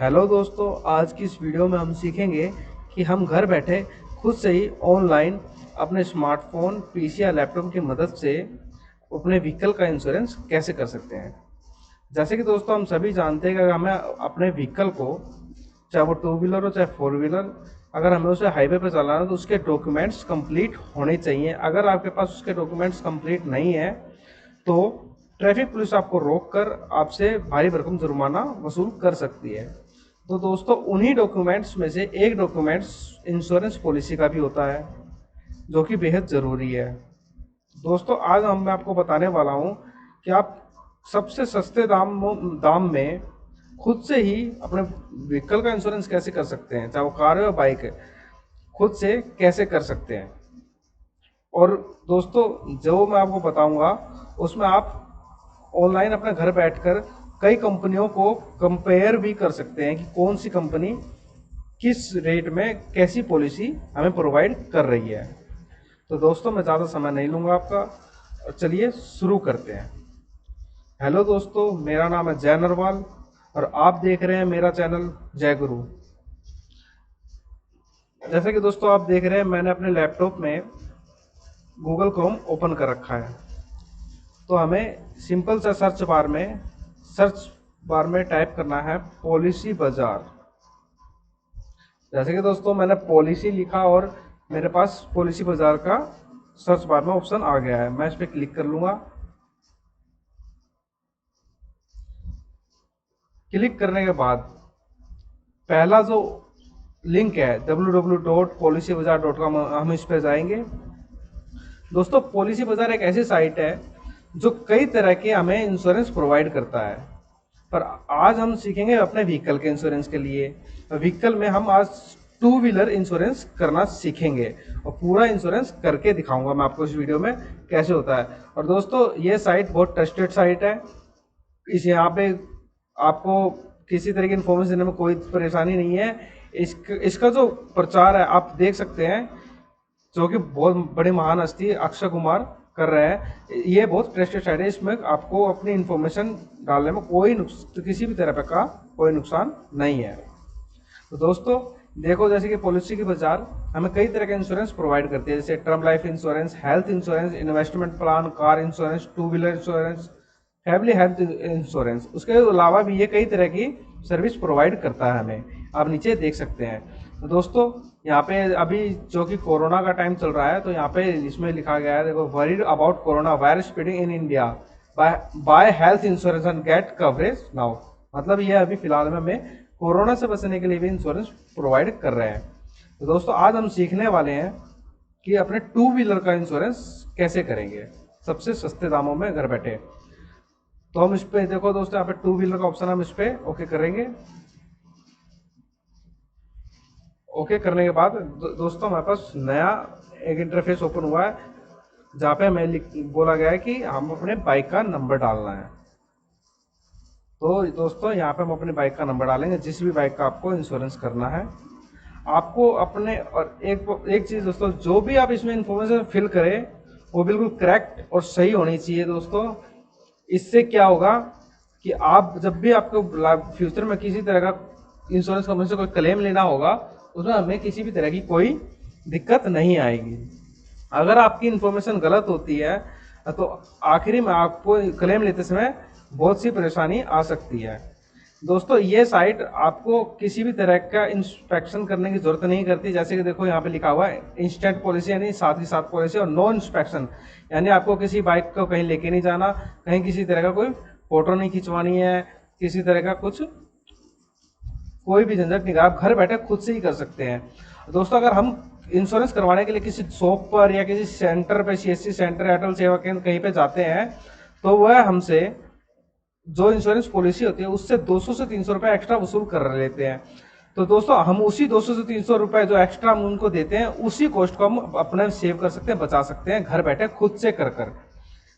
Hello दोस्तों, आज की इस वीडियो में हम सीखेंगे कि हम घर बैठे खुद से ही ऑनलाइन अपने स्मार्टफोन, पीसी या लैपटॉप की मदद से अपने व्हीकल का इंश्योरेंस कैसे कर सकते हैं। जैसे कि दोस्तों हम सभी जानते हैं कि अगर हमें अपने व्हीकल को, चाहे वो टू व्हीलर हो चाहे फोर व्हीलर, अगर हमें उसे हाईवे पर चलाना है तो उसके डॉक्यूमेंट्स कंप्लीट होने चाहिए। अगर आपके पास उसके डॉक्यूमेंट्स कंप्लीट नहीं है तो ट्रैफिक पुलिस आपको रोक कर आपसे भारी भरकम जुर्माना वसूल कर सकती है। तो दोस्तों उन्हीं डॉक्यूमेंट्स में से एक डॉक्यूमेंट्स इंश्योरेंस पॉलिसी का भी होता है, जो कि बेहद ज़रूरी है। दोस्तों आज मैं आपको बताने वाला हूँ कि आप सबसे सस्ते दाम में खुद से ही अपने व्हीकल का इंश्योरेंस कैसे कर सकते हैं, चाहे वो कार हो या बाइक है, खुद से कैसे कर सकते हैं। और दोस्तों जो मैं आपको बताऊंगा उसमें आप ऑनलाइन अपने घर बैठकर कई कंपनियों को कंपेयर भी कर सकते हैं कि कौन सी कंपनी किस रेट में कैसी पॉलिसी हमें प्रोवाइड कर रही है। तो दोस्तों मैं ज़्यादा समय नहीं लूँगा आपका, और चलिए शुरू करते हैं। हेलो दोस्तों, मेरा नाम है जय नरवाल और आप देख रहे हैं मेरा चैनल जय गुरु। जैसे कि दोस्तों आप देख रहे हैं, मैंने अपने लैपटॉप में गूगल क्रोम ओपन कर रखा है। तो हमें सिंपल सा सर्च बार में टाइप करना है पॉलिसी बाजार। जैसे कि दोस्तों मैंने पॉलिसी लिखा और मेरे पास पॉलिसी बाजार का सर्च बार में ऑप्शन आ गया है। मैं इस पर क्लिक कर लूंगा। क्लिक करने के बाद पहला जो लिंक है www.policybazar.com, हम इस पर जाएंगे। दोस्तों पॉलिसी बाजार एक ऐसी साइट है जो कई तरह के हमें इंश्योरेंस प्रोवाइड करता है, पर आज हम सीखेंगे अपने व्हीकल के इंश्योरेंस के लिए। व्हीकल में हम आज टू व्हीलर इंश्योरेंस करना सीखेंगे और पूरा इंश्योरेंस करके दिखाऊंगा मैं आपको इस वीडियो में कैसे होता है। और दोस्तों ये साइट बहुत ट्रस्टेड साइट है। यहाँ पे आपको किसी तरह की इन्फॉर्मेशन देने में कोई परेशानी नहीं है। इसका जो प्रचार है आप देख सकते हैं, जो कि बहुत बड़ी महान हस्ती अक्षय कुमार कर रहे हैं। ये बहुत ट्रस्टेड साइट है, इसमें आपको अपनी इन्फॉर्मेशन डालने में किसी भी तरह का कोई नुकसान नहीं है। तो दोस्तों देखो, जैसे कि पॉलिसी की बाजार हमें कई तरह के इंश्योरेंस प्रोवाइड करती है, जैसे term life insurance, health insurance, investment plan, car insurance, two wheeler insurance, family health insurance. उसके अलावा भी ये कई तरह की सर्विस प्रोवाइड करता है हमें, आप नीचे देख सकते हैं। तो दोस्तों यहाँ पे अभी जो कि कोरोना का टाइम चल रहा है, तो यहाँ पे इसमें लिखा गया है, देखो, worried about corona virus spreading in India, buy health insurance and get coverage now. मतलब ये अभी फिलहाल में हमें कोरोना से बचने के लिए भी इंश्योरेंस प्रोवाइड कर रहे हैं। तो दोस्तों आज हम सीखने वाले हैं कि अपने टू व्हीलर का इंश्योरेंस कैसे करेंगे सबसे सस्ते दामों में घर बैठे। तो हम इस पे देखो दोस्तों, यहाँ पे टू व्हीलर का ऑप्शन हम इस पे ओके करेंगे। ओके करने के बाद दोस्तों हमारे पास नया एक इंटरफेस ओपन हुआ है, जहाँ पे हमें बोला गया है कि हम अपने बाइक का नंबर डालना है। तो दोस्तों यहाँ पे हम अपने बाइक का नंबर डालेंगे, जिस भी बाइक का आपको इंश्योरेंस करना है आपको अपने। और एक चीज़ दोस्तों, जो भी आप इसमें इंफॉर्मेशन फिल करें वो बिल्कुल करेक्ट और सही होनी चाहिए दोस्तों। इससे क्या होगा कि आप जब भी आपको फ्यूचर में किसी तरह का इंश्योरेंस कंपनी से कोई क्लेम लेना होगा, उसमें हमें किसी भी तरह की कोई दिक्कत नहीं आएगी। अगर आपकी इंफॉर्मेशन गलत होती है तो आखिरी में आपको क्लेम लेते समय बहुत सी परेशानी आ सकती है। दोस्तों ये साइट आपको किसी भी तरह का इंस्पेक्शन करने की जरूरत नहीं करती। जैसे कि देखो यहाँ पे लिखा हुआ है इंस्टेंट पॉलिसी यानी साथ ही साथ पॉलिसी, और नो इंस्पेक्शन यानी आपको किसी बाइक को कहीं लेके नहीं जाना, कहीं किसी तरह का कोई फोटो नहीं खिंचवानी है, किसी तरह का कुछ कोई भी झंझट नहीं, आप घर बैठे खुद से ही कर सकते हैं। दोस्तों अगर हम इंश्योरेंस करवाने के लिए किसी शॉप पर या किसी सेंटर पे, सीएससी सेंटर, एयरटेल सेवा केंद्र कहीं पे जाते हैं, तो वह हमसे जो इंश्योरेंस पॉलिसी होती है उससे 200 से 300 रुपए एक्स्ट्रा वसूल कर लेते हैं। तो दोस्तों हम उसी 200 से 300 रुपए जो एक्स्ट्रा हम उनको देते हैं, उसी कॉस्ट को हम अपने सेव कर सकते हैं, बचा सकते हैं घर बैठे खुद से कर कर।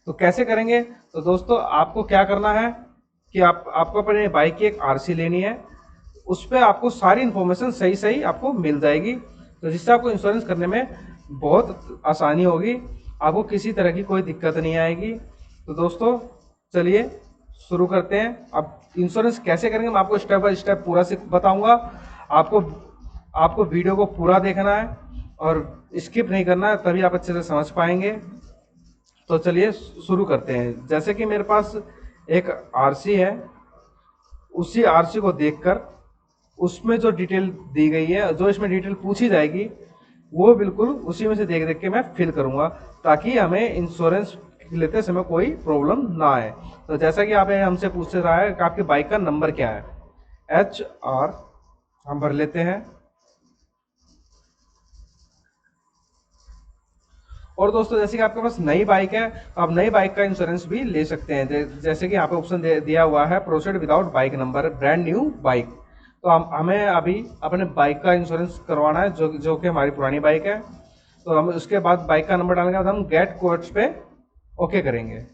तो कैसे करेंगे? तो दोस्तों आपको क्या करना है कि आपको अपने बाइक की एक आरसी लेनी है, उस पर आपको सारी इंफॉर्मेशन सही सही आपको मिल जाएगी, तो जिससे आपको इंश्योरेंस करने में बहुत आसानी होगी, आपको किसी तरह की कोई दिक्कत नहीं आएगी। तो दोस्तों चलिए शुरू करते हैं। अब इंश्योरेंस कैसे करेंगे मैं आपको स्टेप बाय स्टेप पूरा से बताऊंगा। आपको आपको वीडियो को पूरा देखना है और स्किप नहीं करना है, तभी आप अच्छे से समझ पाएंगे। तो चलिए शुरू करते हैं। जैसे कि मेरे पास एक आरसी है, उसी आरसी को देखकर उसमें जो डिटेल दी गई है, जो इसमें डिटेल पूछी जाएगी, वो बिल्कुल उसी में से देख देख के मैं फिल करूंगा, ताकि हमें इंश्योरेंस लेते समय कोई प्रॉब्लम ना आए। तो जैसा कि आप हमसे पूछ रहा है कि आपकी बाइक का नंबर क्या है, HR हम भर लेते हैं। और दोस्तों जैसे कि आपके पास नई बाइक है, तो आप नई बाइक का इंश्योरेंस भी ले सकते हैं। जैसे कि यहाँ पे ऑप्शन दिया हुआ है proceed without bike number, brand new bike. तो हमें अभी अपने बाइक का इंश्योरेंस करवाना है, जो कि हमारी पुरानी बाइक है। तो हम उसके बाद बाइक का नंबर डालने के बाद हम गेट कोड्स पे ओके करेंगे।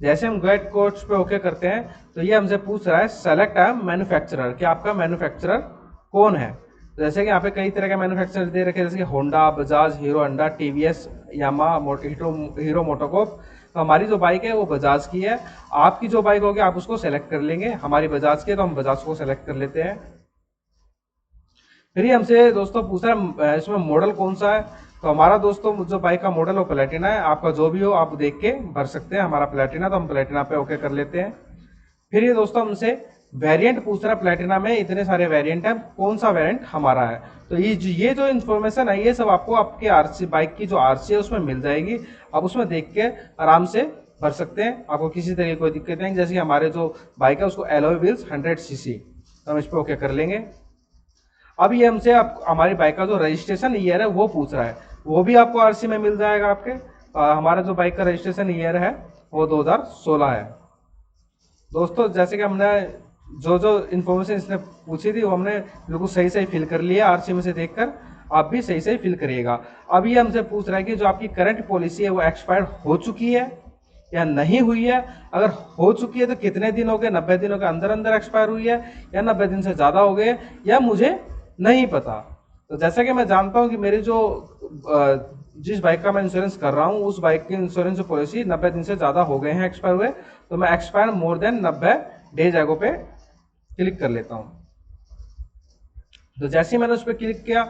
जैसे हम गेट कोड्स पे ओके करते हैं, तो ये हमसे पूछ रहा है सेलेक्ट अ मैन्युफैक्चरर, कि आपका मैन्युफैक्चरर कौन है। तो जैसे कि यहाँ पे कई तरह के मैन्युफैक्चरर दे रखे हैं, जैसे कि Honda, Bajaj, hero Honda, TVS, यामा, हीरो मोटोकॉर्प। तो हमारी जो बाइक है वो बजाज की है। आपकी जो बाइक होगी आप उसको सेलेक्ट कर लेंगे। हमारी बजाज की है तो हम बजाज को सेलेक्ट कर लेते हैं। फिर ये हमसे दोस्तों पूछ रहा है इसमें मॉडल कौन सा है। तो हमारा दोस्तों जो बाइक का मॉडल वो प्लेटिना है। आपका जो भी हो आप देख के भर सकते हैं। हमारा प्लेटिना, तो हम प्लेटिना पे ओके कर लेते हैं। फिर ये दोस्तों हमसे वेरिएंट पूछ रहा है, प्लेटिना में इतने सारे वेरिएंट हैं, कौन सा वेरिएंट हमारा है। तो ये जो इन्फॉर्मेशन है ये सब आपको आपके आरसी बाइक की जो आरसी है उसमें मिल जाएगी। आप उसमें देख के आराम से भर सकते हैं, आपको किसी तरह की कोई दिक्कत नहीं। जैसे हमारे जो बाइक है उसको एलॉय व्हील्स 100cc, तो हम इस पर ओके कर लेंगे। अब ये हमसे हमारी बाइक का जो रजिस्ट्रेशन ईयर है वो पूछ रहा है, वो भी आपको आरसी में मिल जाएगा आपके। हमारा जो बाइक का रजिस्ट्रेशन ईयर है वो 2016 है। दोस्तों जैसे कि हमने जो जो इन्फॉर्मेशन इसने पूछी थी वो हमने बिल्कुल सही सही फिल कर लिया आरसी में से देखकर। आप भी सही सही फिल करिएगा। अब ये हमसे पूछ रहा है कि जो आपकी करंट पॉलिसी है वो एक्सपायर हो चुकी है या नहीं हुई है। अगर हो चुकी है तो कितने दिन हो गए, 90 दिनों के अंदर अंदर एक्सपायर हुई है या 90 दिन से ज़्यादा हो गए, या मुझे नहीं पता। तो जैसा कि मैं जानता हूं कि मेरी जो जिस बाइक का मैं इंश्योरेंस कर रहा हूं उस बाइक की इंश्योरेंस पॉलिसी 90 दिन से ज़्यादा हो गए हैं एक्सपायर हुए, तो मैं एक्सपायर मोर देन 90 डेज एगो पे क्लिक कर लेता हूं। तो जैसे ही मैंने उस पर क्लिक किया,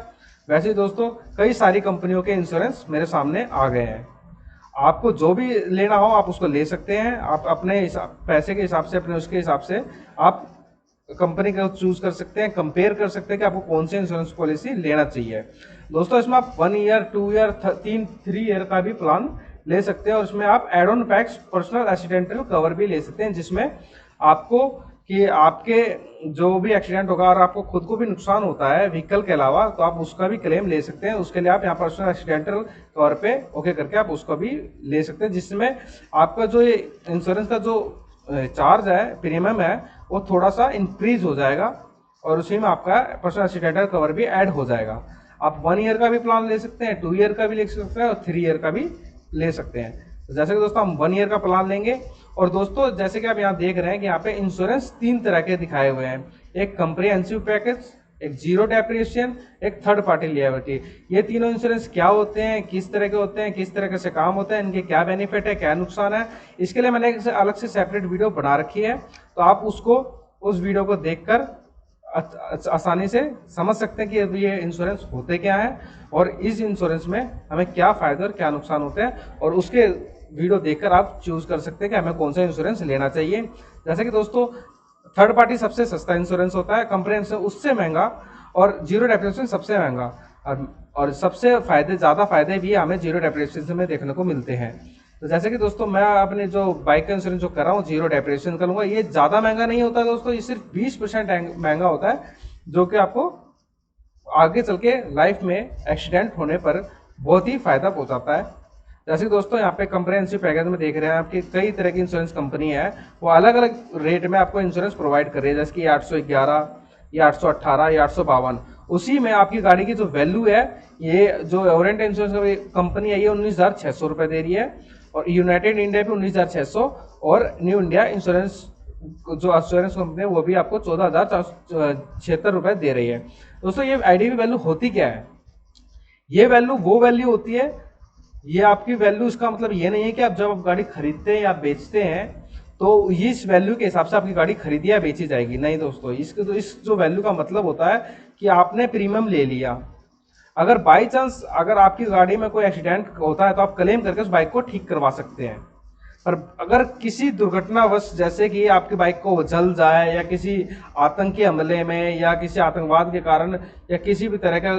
वैसे ही दोस्तों कई सारी कंपनियों के इंश्योरेंस मेरे सामने आ गए हैं। आपको जो भी लेना हो आप उसको ले सकते हैं। आप अपने पैसे के हिसाब से, अपने उसके हिसाब से आप कंपनी का चूज कर सकते हैं, कंपेयर कर सकते हैं कि आपको कौन सी इंश्योरेंस पॉलिसी लेना चाहिए। दोस्तों इसमें आप 1 ईयर, 2 ईयर, 3 ईयर का भी प्लान ले सकते हैं, और उसमें आप add on packs personal accidental cover भी ले सकते हैं, जिसमें आपको कि आपके जो भी एक्सीडेंट होगा और आपको खुद को भी नुकसान होता है व्हीकल के अलावा, तो आप उसका भी क्लेम ले सकते हैं। उसके लिए आप यहाँ पर्सनल एक्सीडेंटल कवर पे ओके करके आप उसको भी ले सकते हैं, जिसमें आपका जो ये इंश्योरेंस का जो चार्ज है, प्रीमियम है, वो थोड़ा सा इंक्रीज हो जाएगा, और उसी में आपका पर्सनल एक्सीडेंटल कवर भी ऐड हो जाएगा। आप 1 ईयर का भी प्लान ले सकते हैं, 2 ईयर का भी ले सकते हैं, और 3 ईयर का भी ले सकते हैं। तो जैसे कि दोस्तों हम 1 ईयर का प्लान लेंगे। और दोस्तों जैसे कि आप यहाँ देख रहे हैं कि यहाँ पे इंश्योरेंस 3 तरह के दिखाए हुए हैं, एक कंप्रिहेंसिव पैकेज, एक जीरो डेप्रिसिएशन, एक थर्ड पार्टी लिएबिलिटी। ये तीनों इंश्योरेंस क्या होते हैं, किस तरह के होते हैं, किस तरह से काम होते हैं, इनके क्या बेनिफिट है, क्या नुकसान है, इसके लिए मैंने एक अलग से सेपरेट वीडियो बना रखी है। तो आप उस वीडियो को देखकर आसानी से समझ सकते हैं कि ये इंश्योरेंस होते क्या है, और इस इंश्योरेंस में हमें क्या फायदे और क्या नुकसान होते हैं, और उसके वीडियो देखकर आप चूज कर सकते हैं कि हमें कौन सा इंश्योरेंस लेना चाहिए। जैसे कि दोस्तों थर्ड पार्टी सबसे सस्ता इंश्योरेंस होता है, कंप्रिहेंसिव उससे महंगा, और जीरो डेप्रिसिएशन सबसे महंगा। और सबसे ज़्यादा फायदे भी हमें जीरो डेप्रिसिएशन में देखने को मिलते हैं। तो जैसे कि दोस्तों मैं अपने जो बाइक का इंश्योरेंस जो कर रहा हूँ जीरो डेप्रिसिएशन का लूँगा। ये ज़्यादा महंगा नहीं होता दोस्तों, ये सिर्फ 20% महंगा होता है, जो कि आपको आगे चल के लाइफ में एक्सीडेंट होने पर बहुत ही फायदा पहुँचाता है। जैसे दोस्तों यहाँ पे कंप्रिहेंसिव पैकेज में देख रहे हैं आपकी कई तरह की इंश्योरेंस कंपनी है, वो अलग अलग रेट में आपको इंश्योरेंस प्रोवाइड कर रही है, जैसे कि 811 या 818 या 852। उसी में आपकी गाड़ी की जो वैल्यू है, ये जो ओरेंट इंश्योरेंस कंपनी है ये 19,600 रुपये दे रही है, और यूनाइटेड इंडिया भी 19,600, और न्यू इंडिया इंश्योरेंस जो इंश्योरेंस कंपनी है वो भी आपको 14,076 रुपये दे रही है। दोस्तों ये आईडीवी वैल्यू होती क्या है? ये वैल्यू वो वैल्यू होती है ये आपकी वैल्यू, इसका मतलब ये नहीं है कि आप जब आप गाड़ी खरीदते हैं या बेचते हैं तो इस वैल्यू के हिसाब से आपकी गाड़ी खरीदी या बेची जाएगी। नहीं दोस्तों, इसके तो इस जो वैल्यू का मतलब होता है कि आपने प्रीमियम ले लिया। अगर बाई चांस अगर आपकी गाड़ी में कोई एक्सीडेंट होता है तो आप क्लेम करके उस बाइक को ठीक करवा सकते हैं। पर अगर किसी दुर्घटनावश, जैसे कि आपकी बाइक को जल जाए या किसी आतंकी हमले में या किसी आतंकवाद के कारण या किसी भी तरह का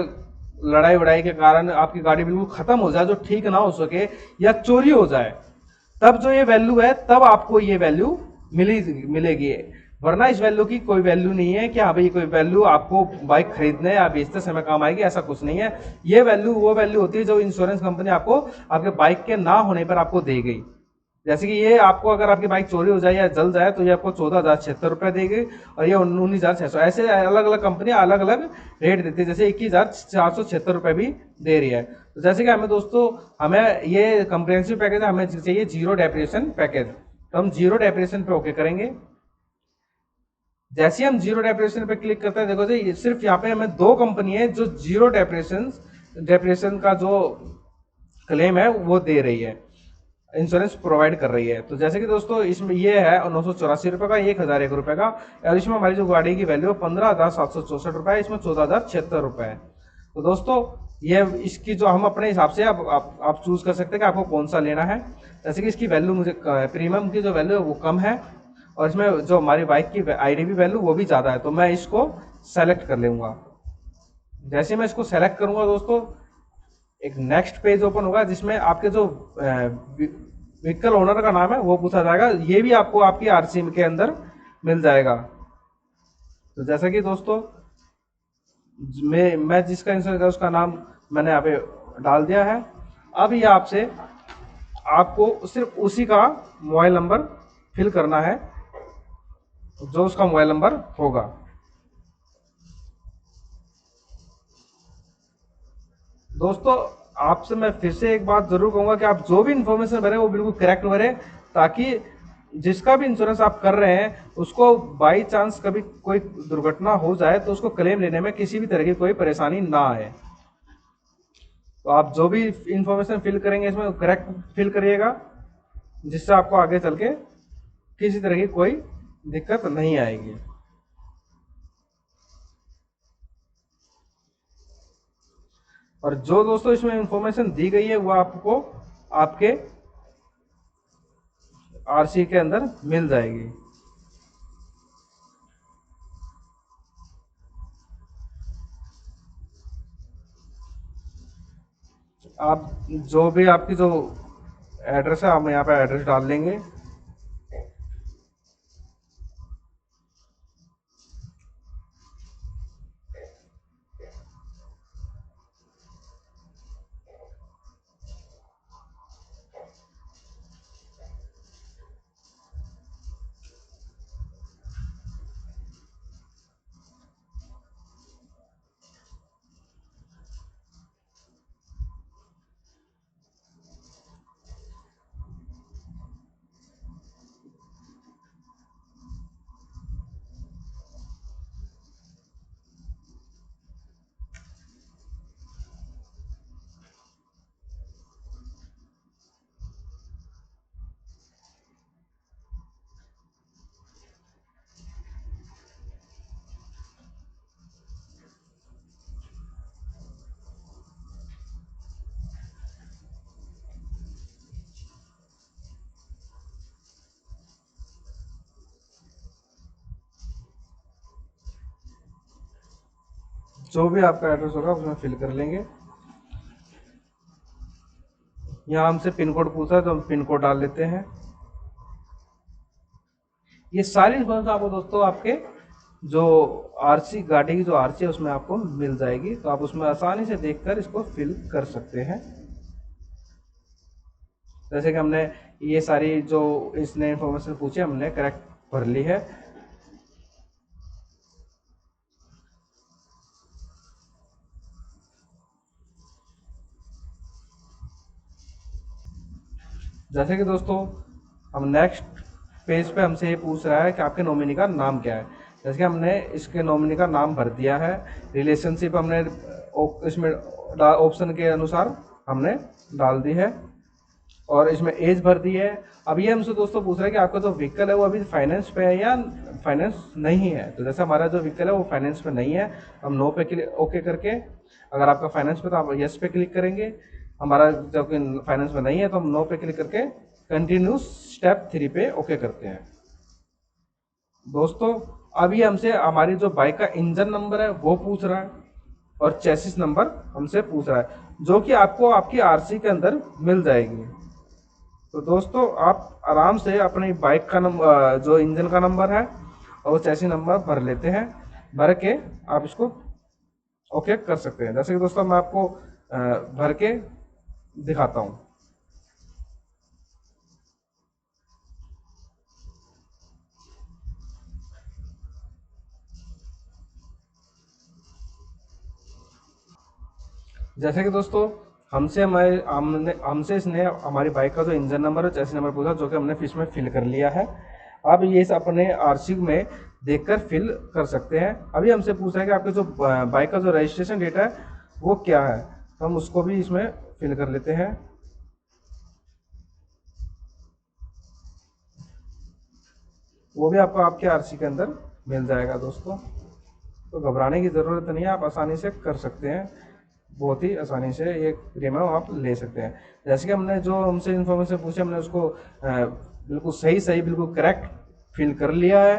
लड़ाई वड़ाई के कारण आपकी गाड़ी बिल्कुल खत्म हो जाए, जो ठीक ना हो सके, या चोरी हो जाए, तब जो ये वैल्यू है तब आपको ये वैल्यू मिलेगी। वरना इस वैल्यू की कोई वैल्यू नहीं है कि हाँ भाई कोई वैल्यू आपको बाइक खरीदने या बेचते समय काम आएगी, ऐसा कुछ नहीं है। ये वैल्यू वो वैल्यू होती है जो इंश्योरेंस कंपनी आपको आपके बाइक के ना होने पर आपको दे गई। जैसे कि ये आपको अगर आपकी बाइक चोरी हो जाए या जल जाए तो ये आपको 14,076 रुपये देगी, और ये 19,600। ऐसे अलग अलग कंपनियां अलग अलग रेट देती है, जैसे 21,476 रुपये भी दे रही है। तो जैसे कि हमें दोस्तों, हमें ये कंप्रिहेंसिव पैकेज है, हमें चाहिए जीरो डेप्रिसिएशन पैकेज। तो हम जीरो डेप्रिसिएशन पे ओके करेंगे। जैसे ही हम जीरो डेप्रिसिएशन पे क्लिक करते हैं, देखो जी सिर्फ यहाँ पे हमें दो कंपनी है जो जीरो डेप्रिसिएशन का जो क्लेम है वो दे रही है, इंश्योरेंस प्रोवाइड कर रही है। तो जैसे कि दोस्तों इसमें ये है 984 रुपये का, 1,001 रुपये का, और इसमें हमारी जो गाड़ी की वैल्यू है 15,764 रुपये, इसमें 14,076 रुपये है। तो दोस्तों ये इसकी जो हम अपने हिसाब से आप चूज कर सकते हैं कि आपको कौन सा लेना है। जैसे कि इसकी वैल्यू मुझे प्रीमियम की जो वैल्यू है वो कम है, और इसमें जो हमारी बाइक की आईडीवी वैल्यू वो भी ज़्यादा है, तो मैं इसको सेलेक्ट कर लूँगा। जैसे मैं इसको सेलेक्ट करूँगा दोस्तों, एक नेक्स्ट पेज ओपन होगा जिसमें आपके जो व्हीकल ओनर का नाम है वो पूछा जाएगा। ये भी आपको आपकी आरसी के अंदर मिल जाएगा। तो जैसा कि दोस्तों मैं जिसका इंश्योरेंस है उसका नाम मैंने यहाँ पे डाल दिया है। अब ये आपसे आपको सिर्फ उसी का मोबाइल नंबर फिल करना है जो उसका मोबाइल नंबर होगा। दोस्तों आपसे मैं फिर से एक बात जरूर कहूंगा कि आप जो भी इंफॉर्मेशन भरें वो बिल्कुल करेक्ट भरें, ताकि जिसका भी इंश्योरेंस आप कर रहे हैं उसको बाई चांस कभी कोई दुर्घटना हो जाए तो उसको क्लेम लेने में किसी भी तरह की कोई परेशानी ना आए। तो आप जो भी इंफॉर्मेशन फिल करेंगे इसमें करेक्ट फिल करिएगा, जिससे आपको आगे चल के किसी तरह की कोई दिक्कत नहीं आएगी। और जो दोस्तों इसमें इंफॉर्मेशन दी गई है वो आपको आपके आरसी के अंदर मिल जाएगी। आप जो भी आपकी जो एड्रेस है हम यहाँ पे एड्रेस डाल लेंगे। जो भी आपका एड्रेस होगा उसमें फिल कर लेंगे। यहाँ हमसे पिन कोड पूछा है तो हम पिन कोड डाल लेते हैं। ये सारी इन्फॉर्मेशन आपको दोस्तों आपके जो आरसी गाड़ी की जो आरसी है उसमें आपको मिल जाएगी, तो आप उसमें आसानी से देखकर इसको फिल कर सकते हैं। जैसे कि हमने ये सारी जो इसने इन्फॉर्मेशन पूछी हमने करेक्ट भर ली है। जैसे कि दोस्तों हम नेक्स्ट पेज पे हमसे ये पूछ रहा है कि आपके नॉमिनी का नाम क्या है। जैसे कि हमने इसके नॉमिनी का नाम भर दिया है। रिलेशनशिप हमने इसमें ऑप्शन के अनुसार हमने डाल दी है और इसमें एज भर दी है। अब ये हमसे दोस्तों पूछ रहा है कि आपका जो व्हीकल है वो अभी फाइनेंस पे है या फाइनेंस नहीं है। तो जैसे हमारा जो व्हीकल है वो फाइनेंस पे नहीं है, हम नो पे क्लिक ओके करके, अगर आपका फाइनेंस पे तो आप यस पे क्लिक करेंगे। हमारा जब फाइनेंस में नहीं है तो हम नो पे क्लिक करके कंटिन्यू स्टेप 3 पे ओके करते हैं। दोस्तों अभी हमसे हमारी जो बाइक का इंजन नंबर है वो पूछ रहा है और चेसिस नंबर हमसे पूछ रहा है, जो कि आपको आपकी आरसी के अंदर मिल जाएगी। तो दोस्तों आप आराम से अपनी बाइक का नंबर, जो इंजन का नंबर है और वो चेसिस नंबर भर लेते हैं, भर के आप इसको ओके कर सकते हैं। जैसे कि दोस्तों मैं आपको भर के दिखाता हूँ। जैसे कि दोस्तों हमसे इसने हमारी बाइक का जो इंजन नंबर और चेसिस नंबर पूछा, जो कि हमने फिश में फिल कर लिया है। अब ये अपने आरसी में देखकर फिल कर सकते हैं। अभी हमसे पूछ रहा है कि आपके जो बाइक का जो रजिस्ट्रेशन डेट है वो क्या है, तो हम उसको भी इसमें फिल कर लेते हैं। वो भी आपको आपके आरसी के अंदर मिल जाएगा दोस्तों, तो घबराने की ज़रूरत नहीं है, आप आसानी से कर सकते हैं। बहुत ही आसानी से ये प्रीमियम आप ले सकते हैं। जैसे कि हमने जो हमसे इन्फॉर्मेशन पूछी, हमने उसको बिल्कुल सही बिल्कुल करेक्ट फिल कर लिया है।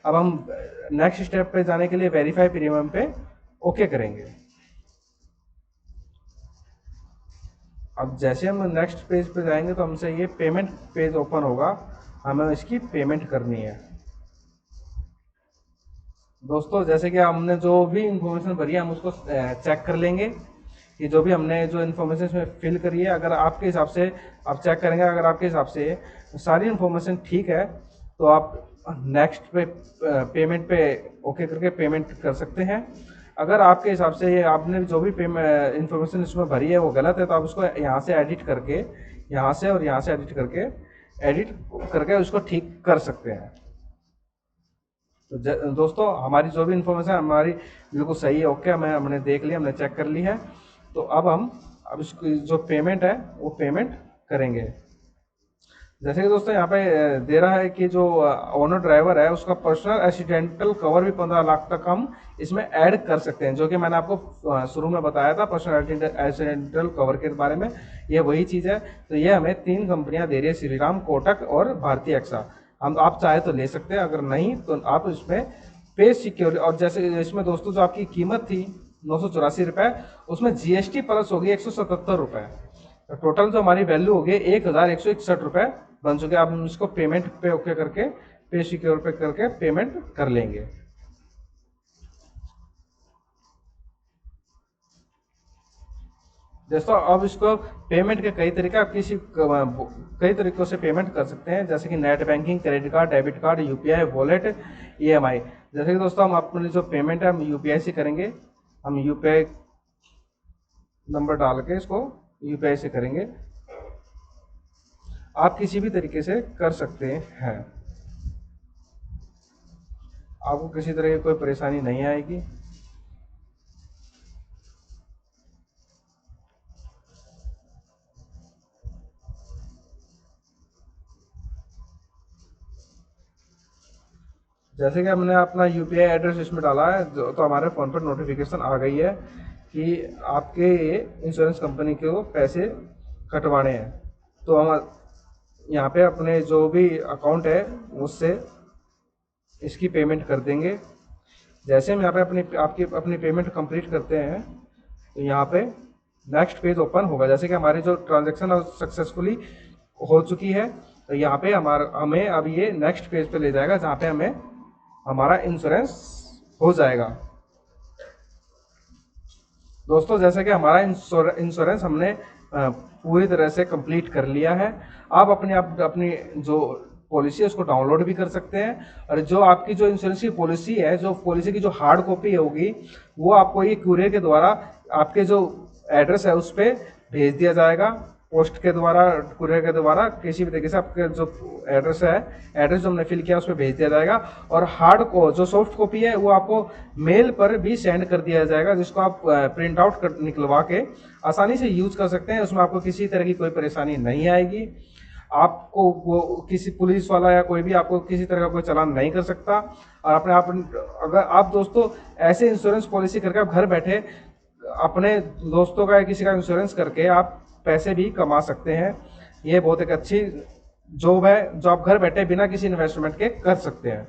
अब हम नेक्स्ट स्टेप पे जाने के लिए वेरीफाई प्रीमियम पे ओके करेंगे। अब जैसे हम नेक्स्ट पेज पे जाएंगे तो हमसे ये पेमेंट पेज ओपन होगा, हमें इसकी पेमेंट करनी है। दोस्तों जैसे कि हमने जो भी इंफॉर्मेशन भरी है हम उसको चेक कर लेंगे कि जो भी हमने जो इन्फॉर्मेशन इसमें फिल करी है, अगर आपके हिसाब से आप चेक करेंगे, अगर आपके हिसाब से सारी इन्फॉर्मेशन ठीक है तो आप नेक्स्ट पे पेमेंट पे ओके करके पेमेंट कर सकते हैं। अगर आपके हिसाब से ये आपने जो भी इन्फॉर्मेशन इसमें भरी है वो गलत है, तो आप उसको यहाँ से एडिट करके, यहाँ से और यहाँ से एडिट करके उसको ठीक कर सकते हैं। तो दोस्तों हमारी जो भी इन्फॉर्मेशन हमारी बिल्कुल सही है, ओके, हमने देख लिया, हमने चेक कर ली है। तो अब इसकी जो पेमेंट है वो पेमेंट करेंगे। जैसे कि दोस्तों यहाँ पे दे रहा है कि जो ओनर ड्राइवर है उसका पर्सनल एक्सीडेंटल कवर भी 15 लाख तक हम इसमें ऐड कर सकते हैं, जो कि मैंने आपको शुरू में बताया था पर्सनल एक्सीडेंटल कवर के बारे में। ये वही चीज़ है। तो ये हमें 3 कंपनियां दे रही है, श्रीराम, कोटक और भारतीय एक्सा। हम आप चाहे तो ले सकते हैं, अगर नहीं तो आप इसमें पे सिक्योरिटी, और जैसे इसमें दोस्तों जो आपकी कीमत थी 984 रुपये, उसमें जीएसटी प्लस होगी 177 रुपये, टोटल जो हमारी वैल्यू होगी 1161 रुपये बन चुके। अब हम इसको पेमेंट पे ओके करके पे सिक्योर पे करके पेमेंट कर लेंगे। दोस्तों अब इसको पेमेंट के कई तरीके, आप कई तरीकों से पेमेंट कर सकते हैं, जैसे कि net banking, credit card, debit card, UPI, wallet, EMI. जैसे कि दोस्तों हम अपनी जो पेमेंट है हम यूपीआई से करेंगे। हम यूपीआई नंबर डाल के इसको यूपीआई से करेंगे। आप किसी भी तरीके से कर सकते हैं, आपको किसी तरह की कोई परेशानी नहीं आएगी। जैसे कि हमने अपना यूपीआई एड्रेस इसमें डाला है, तो हमारे फ़ोन पर नोटिफिकेशन आ गई है कि आपके इंश्योरेंस कंपनी को पैसे कटवाने हैं। तो हम यहाँ पे अपने जो भी अकाउंट है उससे इसकी पेमेंट कर देंगे। जैसे हम यहाँ पे अपनी पेमेंट कंप्लीट करते हैं तो यहाँ पे नेक्स्ट पेज ओपन होगा। जैसे कि हमारी जो ट्रांजैक्शन सक्सेसफुली हो चुकी है, तो यहाँ पे हमें अब ये नेक्स्ट पेज पे ले जाएगा, जहाँ पे हमें हमारा इंश्योरेंस हो जाएगा। दोस्तों जैसे कि हमारा इंश्योरेंस हमने पूरी तरह से कंप्लीट कर लिया है। आप अपनी जो पॉलिसी है उसको डाउनलोड भी कर सकते हैं, और जो आपकी जो इंश्योरेंस की पॉलिसी है, जो पॉलिसी की जो हार्ड कॉपी होगी वो आपको ये कुरियर के द्वारा आपके जो एड्रेस है उस पर भेज दिया जाएगा। पोस्ट के द्वारा, कुरियर के द्वारा किसी भी तरीके से आपके जो एड्रेस है, एड्रेस जो हमने फिल किया उस पर भेज दिया जाएगा। और हार्ड को जो सॉफ्ट कॉपी है वो आपको मेल पर भी सेंड कर दिया जाएगा, जिसको आप प्रिंट आउट निकलवा के आसानी से यूज कर सकते हैं। उसमें आपको किसी तरह की कोई परेशानी नहीं आएगी। आपको वो किसी पुलिस वाला या कोई भी आपको किसी तरह का कोई चालान नहीं कर सकता। और अपने आप, अगर आप दोस्तों ऐसे इंश्योरेंस पॉलिसी करके आप घर बैठे अपने दोस्तों का या किसी का इंश्योरेंस करके आप पैसे भी कमा सकते हैं। ये बहुत एक अच्छी जॉब है जो आप घर बैठे बिना किसी इन्वेस्टमेंट के कर सकते हैं।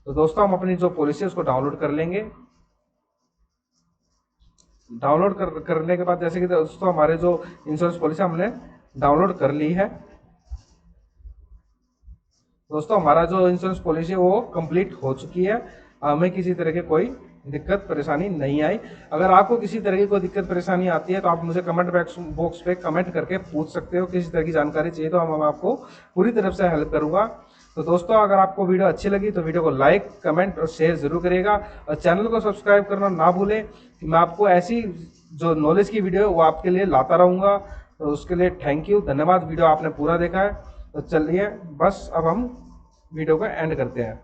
तो दोस्तों हम अपनी जो पॉलिसी है उसको डाउनलोड कर लेंगे। डाउनलोड करने के बाद जैसे कि दोस्तों हमारे जो इंश्योरेंस पॉलिसी हमने डाउनलोड कर ली है। दोस्तों हमारा जो इंश्योरेंस पॉलिसी है वो कंप्लीट हो चुकी है। हमें किसी तरह की कोई दिक्कत परेशानी नहीं आई। अगर आपको किसी तरह की कोई दिक्कत परेशानी आती है तो आप मुझे कमेंट बॉक्स पे कमेंट करके पूछ सकते हो। किसी तरह की जानकारी चाहिए तो हम आपको पूरी तरफ से हेल्प करूंगा। तो दोस्तों अगर आपको वीडियो अच्छी लगी तो वीडियो को लाइक, कमेंट और शेयर जरूर करिएगा। और चैनल को सब्सक्राइब करना ना भूलें कि मैं आपको ऐसी जो नॉलेज की वीडियो है वो आपके लिए लाता रहूँगा। तो उसके लिए थैंक यू, धन्यवाद। वीडियो आपने पूरा देखा है। तो चलिए बस अब हम वीडियो को एंड करते हैं।